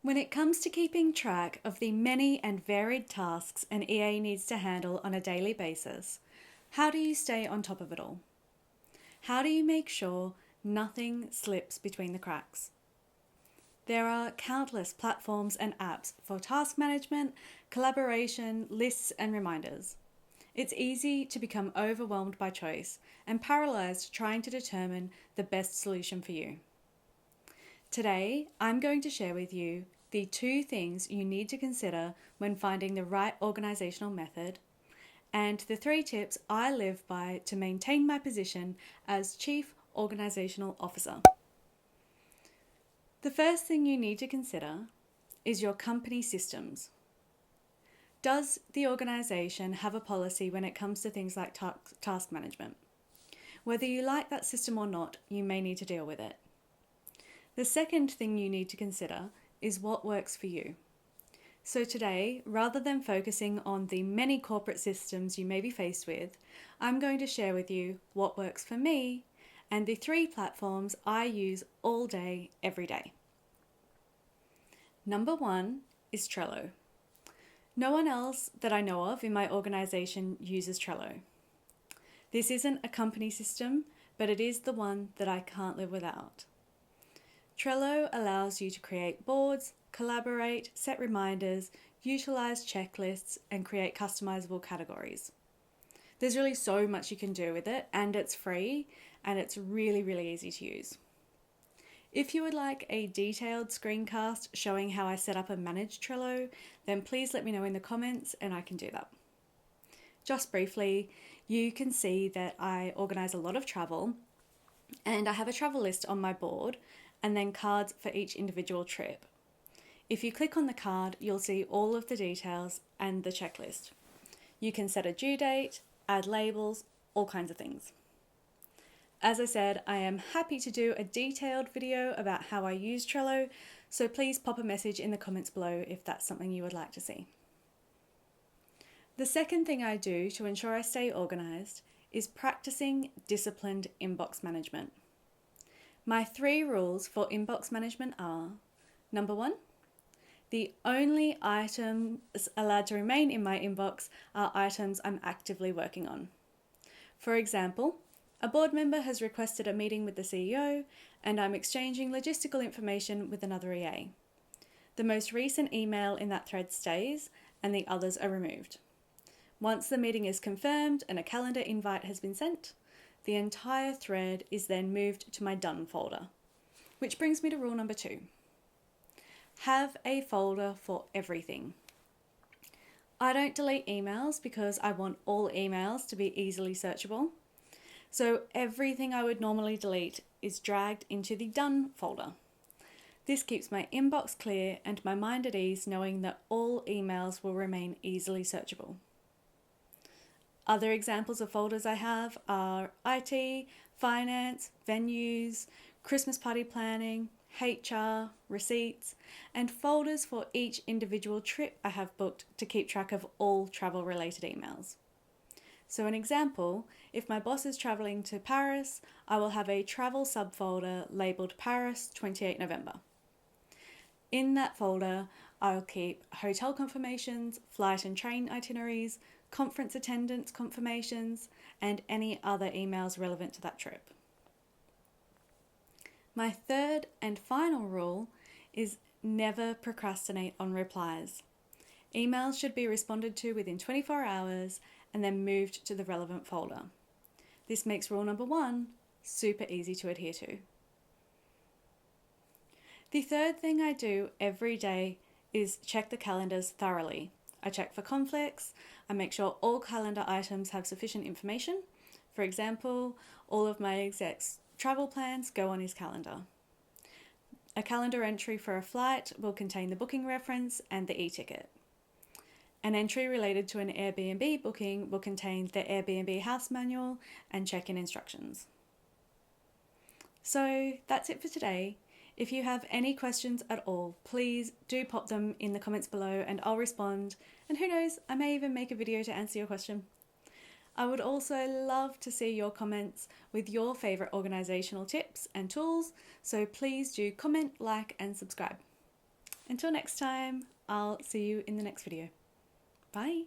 When it comes to keeping track of the many and varied tasks an EA needs to handle on a daily basis, how do you stay on top of it all? How do you make sure nothing slips between the cracks? There are countless platforms and apps for task management, collaboration, lists, and reminders. It's easy to become overwhelmed by choice and paralyzed trying to determine the best solution for you. Today, I'm going to share with you the 2 things you need to consider when finding the right organizational method, and the 3 tips I live by to maintain my position as Chief Organisational Officer. The first thing you need to consider is your company systems. Does the organisation have a policy when it comes to things like task management? Whether you like that system or not, you may need to deal with it. The second thing you need to consider is what works for you. So today, rather than focusing on the many corporate systems you may be faced with, I'm going to share with you what works for me and the 3 platforms I use all day, every day. Number 1 is Trello. No one else that I know of in my organisation uses Trello. This isn't a company system, but it is the one that I can't live without. Trello allows you to create boards, collaborate, set reminders, utilise checklists, and create customizable categories. There's really so much you can do with it, and it's free, and it's really easy to use. If you would like a detailed screencast showing how I set up and manage Trello, then please let me know in the comments and I can do that. Just briefly, you can see that I organise a lot of travel, and I have a travel list on my board and then cards for each individual trip. If you click on the card, you'll see all of the details and the checklist. You can set a due date, add labels, all kinds of things. As I said, I am happy to do a detailed video about how I use Trello, so please pop a message in the comments below if that's something you would like to see. The second thing I do to ensure I stay organised is practicing disciplined inbox management. My 3 rules for inbox management are: number 1, the only items allowed to remain in my inbox are items I'm actively working on. For example, a board member has requested a meeting with the CEO and I'm exchanging logistical information with another EA. The most recent email in that thread stays and the others are removed. Once the meeting is confirmed and a calendar invite has been sent, the entire thread is then moved to my done folder. Which brings me to rule number 2. Have a folder for everything. I don't delete emails because I want all emails to be easily searchable. So everything I would normally delete is dragged into the done folder. This keeps my inbox clear and my mind at ease knowing that all emails will remain easily searchable. Other examples of folders I have are IT, finance, venues, Christmas party planning, HR, receipts, and folders for each individual trip I have booked to keep track of all travel-related emails. So an example, if my boss is travelling to Paris, I will have a travel subfolder labelled Paris 28 November. In that folder, I'll keep hotel confirmations, flight and train itineraries, conference attendance confirmations, and any other emails relevant to that trip. My third and final rule is never procrastinate on replies. Emails should be responded to within 24 hours and then moved to the relevant folder. This makes rule number 1 super easy to adhere to. The third thing I do every day is check the calendars thoroughly. I check for conflicts, I make sure all calendar items have sufficient information. For example, all of my exec's travel plans go on his calendar. A calendar entry for a flight will contain the booking reference and the e-ticket. An entry related to an Airbnb booking will contain the Airbnb house manual and check-in instructions. So that's it for today. If you have any questions at all, please do pop them in the comments below and I'll respond. And who knows, I may even make a video to answer your question. I would also love to see your comments with your favourite organisational tips and tools, so please do comment, like and subscribe. Until next time, I'll see you in the next video. Bye.